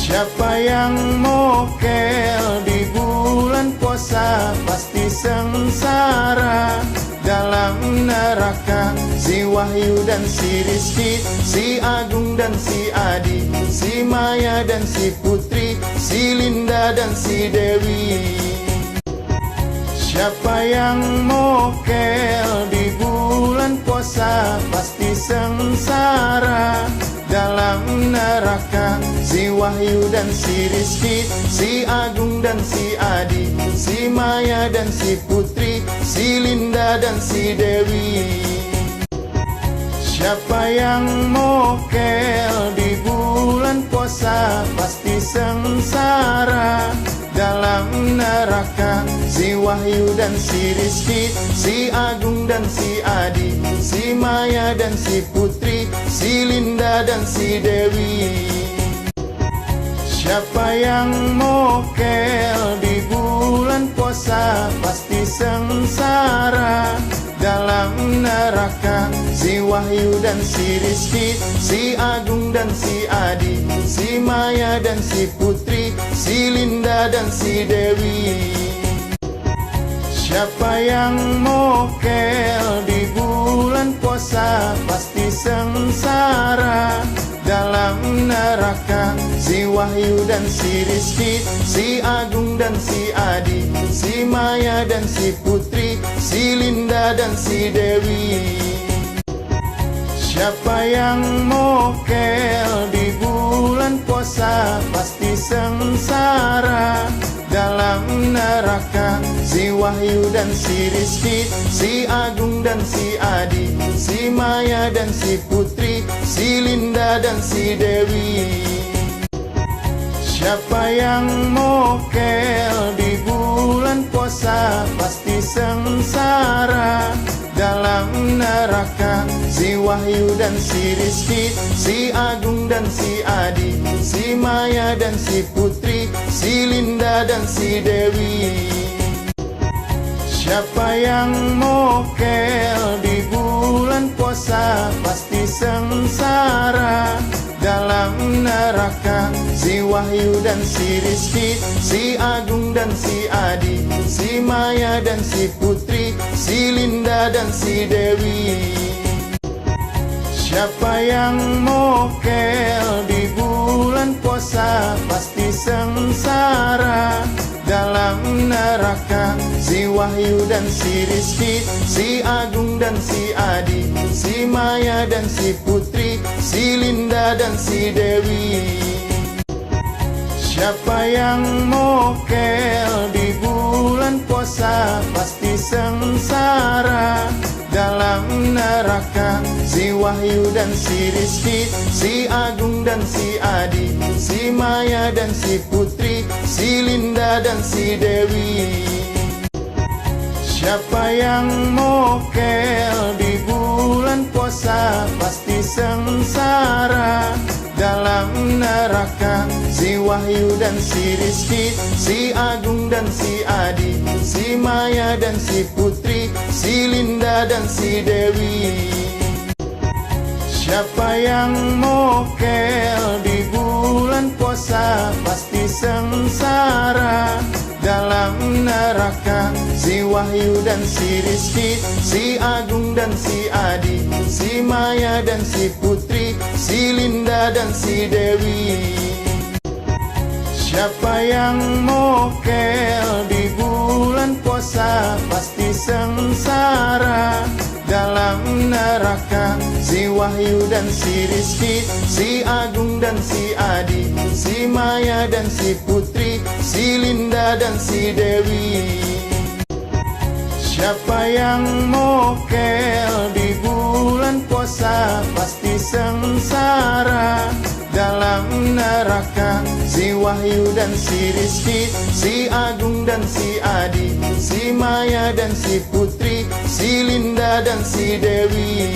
Siapa yang mokel di bulan puasa pasti sengsara dalam neraka. Si Wahyu dan si Rizky, si Agung dan si Adi, si Maya dan si Putri, si Linda dan si Dewi. Siapa yang mokel di bulan puasa pasti sengsara dalam neraka. Si Wahyu dan si Rizky, si Agung dan si Adi, si Maya dan si Putri, si Linda dan si Dewi. Siapa yang mokel di bulan puasa pasti sengsara dalam neraka. Si Wahyu dan si Rizky, si Agung dan si Adi, si Maya dan si Putri, si Linda dan si Dewi. Siapa yang mokel di bulan puasa pasti sengsara dalam neraka. Si Wahyu dan si Rizky, si Agung dan si Adi, si Maya dan si Putri, si Linda dan si Dewi. Siapa yang mokel di bulan puasa pasti sengsara dalam neraka. Si Wahyu dan si Rizky, si Agung dan si Adi, si Maya dan si Putri, si Linda dan si Dewi. Siapa yang mokel di bulan puasa pasti sengsara dalam neraka. Si Wahyu dan si Rizky, si Agung dan si Adi, si Maya dan si Putri, si Linda dan si Dewi. Siapa yang mokel di bulan puasa pasti sengsara dalam neraka. Si Wahyu dan si Rizky, si Agung dan si Adi, si Maya dan si Putri, si Linda dan si Dewi. Siapa yang mokel di bulan puasa pasti sengsara dalam neraka. Si Wahyu dan si Rizky, si Agung dan si Adi, si Maya dan si Putri, si Linda dan si Dewi. Siapa yang mokel di bulan puasa pasti sengsara dalam neraka. Si Wahyu dan si Rizky, si Agung dan si Adi, si Maya dan si Putri, si Linda dan si Dewi. Siapa yang mokel di bulan puasa pasti sengsara dalam neraka. Si Wahyu dan si Rizky, si Agung dan si Adi, si Maya dan si Putri, si Linda dan si Dewi. Siapa yang mokel di bulan puasa pasti sengsara dalam neraka. Si Wahyu dan si Rizky, si Agung dan si Adi, si Maya dan si Putri, si Linda dan si Dewi. Siapa yang mokel di bulan puasa pasti sengsara dalam neraka. Si Wahyu dan si Rizky, si Agung dan si Adi, si Maya dan si Putri, si Linda dan si Dewi. Siapa yang mokel di bulan puasa pasti sengsara dalam neraka. Si Wahyu dan si Rizky, si Agung dan si Adi, si Maya dan si Putri, si Linda dan si Dewi. Siapa yang mokel di bulan puasa pasti sengsara dalam neraka. Si Wahyu dan si Rizky, si Agung dan si Adi, si Maya dan si Putri, si Linda dan si Dewi.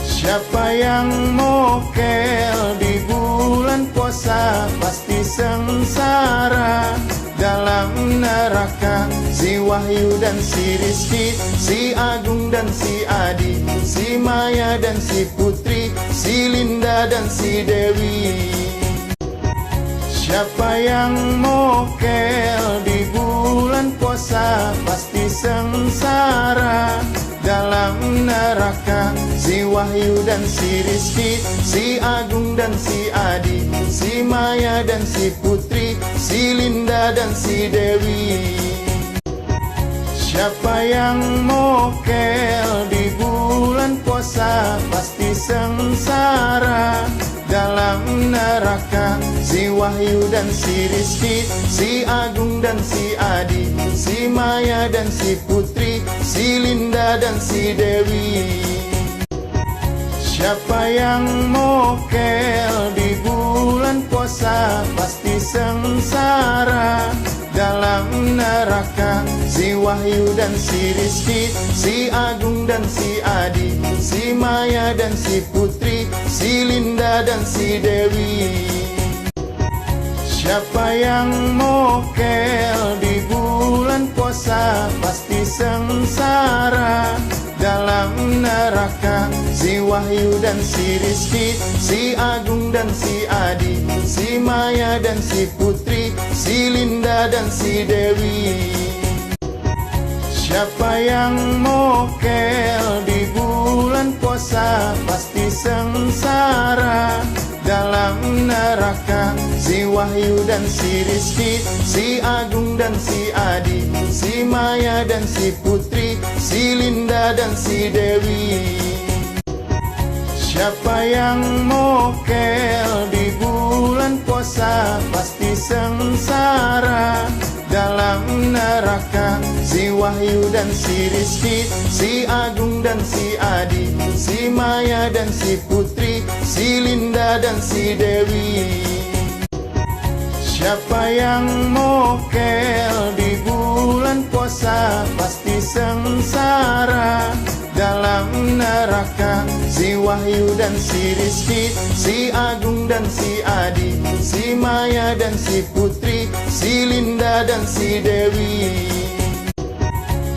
Siapa yang mokel di bulan puasa pasti sengsara dalam neraka. Si Wahyu dan si Rizky, si Agung dan si Adi, si Maya dan si Putri, si Linda dan si Dewi. Siapa yang mokel di bulan puasa pasti sengsara dalam neraka. Si Wahyu dan si Rizky, si Agung dan si Adi, si Maya dan si Putri, si Linda dan si Dewi. Siapa yang mokel di bulan puasa pasti sengsara dalam neraka. Si Wahyu dan si Rizky, si Agung dan si Adi, si Maya dan si Putri, si Linda dan si Dewi. Siapa yang mokel di bulan puasa pasti sengsara dalam neraka. Si Wahyu dan si Rizky, si Agung dan si Adi, si Maya dan si Putri, si Linda dan si Dewi. Siapa yang mokel di bulan puasa pasti sengsara dalam neraka. Si Wahyu dan si Rizky, si Agung dan si Adi, si Maya dan si Putri, si Linda dan si Dewi. Siapa yang mokel di bulan puasa pasti sengsara dalam neraka. Si Wahyu dan si Rizky, si Agung dan si Adi, si Maya dan si Putri, si Linda dan si Dewi. Siapa yang mokel di bulan puasa pasti sengsara dalam neraka. Si Wahyu dan si Rizky, si Agung dan si Adi, si Maya dan si Putri, si Linda dan si Dewi. Siapa yang mokel di bulan puasa pasti sengsara dalam neraka. Si Wahyu dan si Rizky, si Agung dan si Adi, si Maya dan si Putri, si Linda dan si Dewi.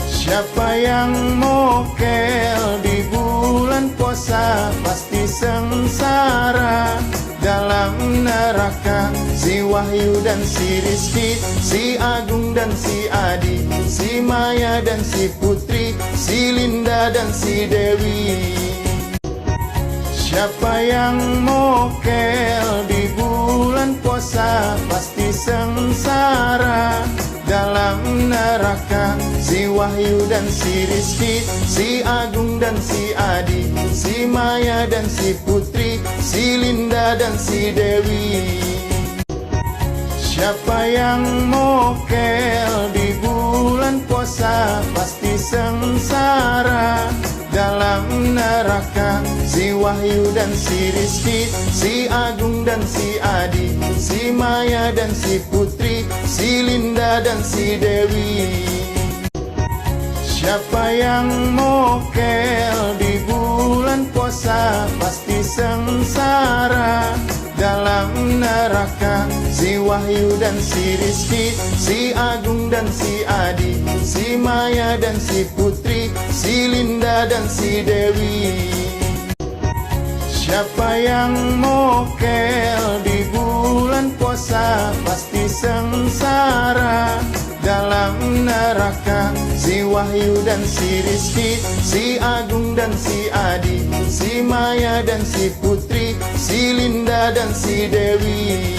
Siapa yang mokel di bulan puasa pasti sengsara dalam neraka. Si Wahyu dan si Rizky, si Agung dan si Adi, si Maya dan si Putri, si Linda dan si Dewi. Siapa yang mokel di bulan puasa pasti sengsara dalam neraka. Si Wahyu dan si Rizky, si Agung dan si Adi, si Maya dan si Putri, si Linda dan si Dewi. Siapa yang mokel di bulan puasa pasti sengsara dalam neraka. Si Wahyu dan si Rizky, si Agung dan si Adi, si Maya dan si Putri, si Linda dan si Dewi. Siapa yang mokel di bulan puasa pasti sengsara dalam neraka. Si Wahyu dan si Rizky, si Agung dan si Adi, si Maya dan si Putri, si Linda dan si Dewi. Siapa yang mokel di bulan puasa pasti sengsara dalam neraka. Si Wahyu dan si Rizky, si Agung dan si Adi, si Maya dan si Putri, si Linda dan si Dewi.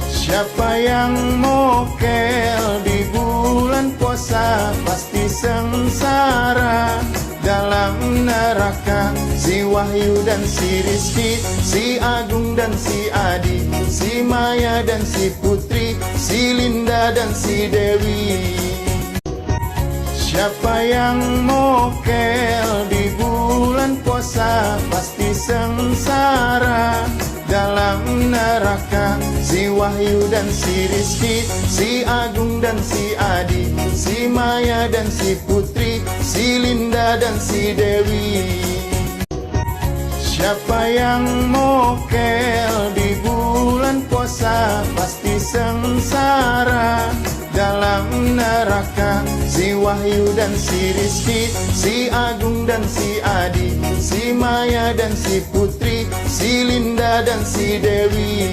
Siapa yang mokel di bulan puasa pasti sengsara dalam neraka. Si Wahyu dan si Rizky, si Agung dan si Adi, si Maya dan si Putri, si Linda dan si Dewi. Siapa yang mokel di bulan puasa pasti sengsara dalam neraka. Si Wahyu dan si Rizky, si Agung dan si Adi, si Maya dan si Putri, si Linda dan si Dewi. Siapa yang mokel di bulan puasa pasti sengsara dalam neraka. Si Wahyu dan si Rizky, si Agung dan si Adi, si Maya dan si Putri, si Linda dan si Dewi.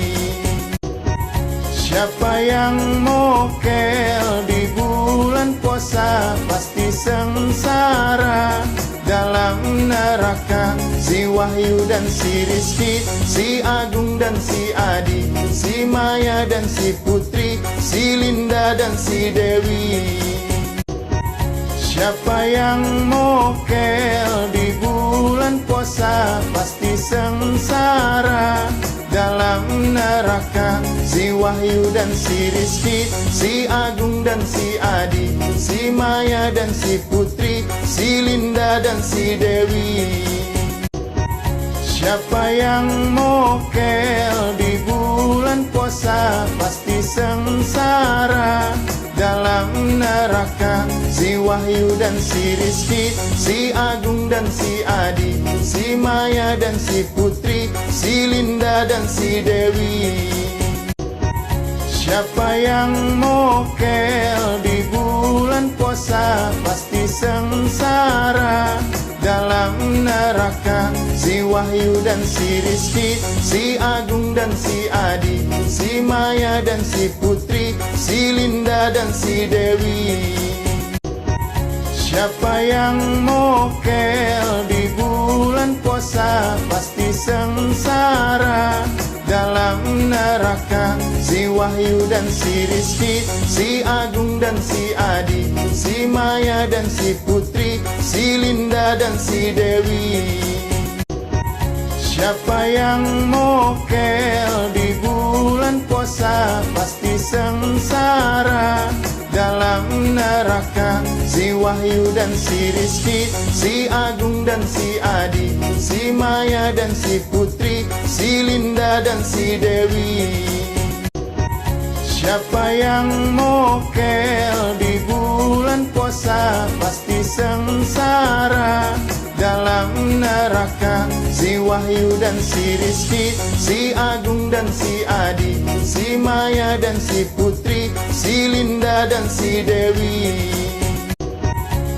Siapa yang mokel di bulan puasa pasti sengsara dalam neraka. Si Wahyu dan si Rizky, si Agung dan si Adi, si Maya dan si Putri, si Linda dan si Dewi. Siapa yang mokel di bulan puasa pasti sengsara dalam neraka. Si Wahyu dan si Rizky, si Agung dan si Adi, si Maya dan si Putri, si Linda dan si Dewi. Siapa yang mokel di bulan puasa pasti sengsara dalam neraka. Si Wahyu dan si Rizky, si Agung dan si Adi, si Maya dan si Putri, si Linda dan si Dewi. Siapa yang mokel di bulan puasa pasti sengsara dalam neraka. Si Wahyu dan si Rizky, si Agung dan si Adi, si Maya dan si Putri, si Linda dan si Dewi. Siapa yang mokel di bulan puasa pasti sengsara dalam neraka. Si Wahyu dan si Rizky, si Agung dan si Adi, si Maya dan si Putri, si Linda dan si Dewi. Siapa yang mokel di bulan puasa pasti sengsara dalam neraka. Si Wahyu dan si Rizky, si Agung dan si Adi, si Maya dan si Putri, si Linda dan si Dewi. Siapa yang mokel di bulan puasa pasti sengsara dalam neraka. Si Wahyu dan si Rizky, si Agung dan si Adi, si Maya dan si Putri, si Linda dan si Dewi.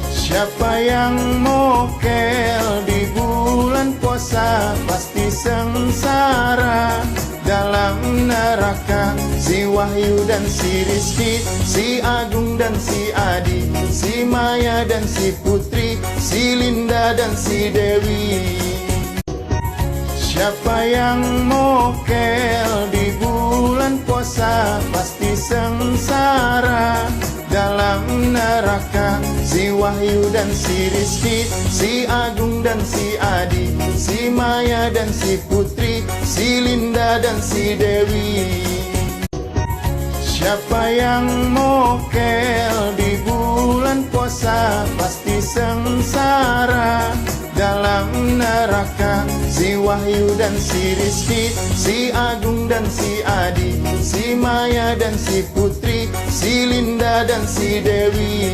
Siapa yang mokel di bulan puasa pasti sengsara dalam neraka. Si Wahyu dan si Rizky, si Agung dan si Adi, si Maya dan si Putri, si Linda dan si Dewi. Siapa yang mokel di bulan puasa pasti sengsara dalam neraka. Si Wahyu dan si Rizky, si Agung dan si Adi, si Maya dan si Putri, si Linda dan si Dewi. Siapa yang mokel di bulan puasa pasti sengsara dalam neraka. Si Wahyu dan si Rizky, si Agung dan si Adi, si Maya dan si Putri, si Linda dan si Dewi.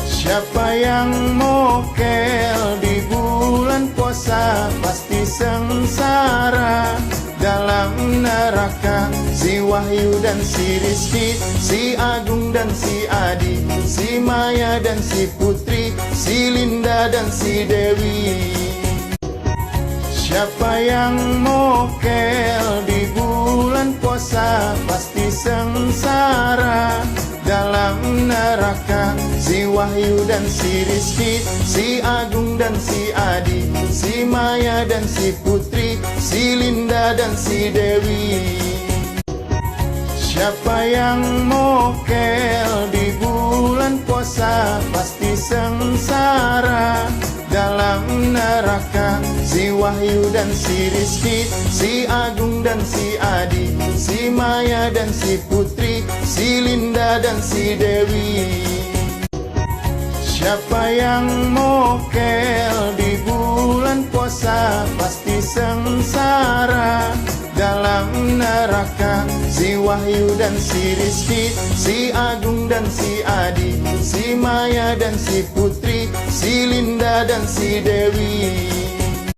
Siapa yang mokel di bulan puasa pasti sengsara dalam neraka. Si Wahyu dan si Rizky, si Agung dan si Adi, si Maya dan si Putri, si Linda dan si Dewi. Siapa yang mokel di bulan puasa pasti sengsara dalam neraka. Si Wahyu dan si Rizky, si Agung dan si Adi, si Maya dan si Putri, si Linda dan si Dewi. Siapa yang mokel di bulan puasa pasti sengsara dalam neraka. Si Wahyu dan si Rizky, si Agung dan si Adi, si Maya dan si Putri, si Linda dan si Dewi. Siapa yang mokel di bulan puasa pasti sengsara dalam neraka. Si Wahyu dan si Rizky, si Agung dan si Adi, si Maya dan si Putri, si Linda dan si Dewi.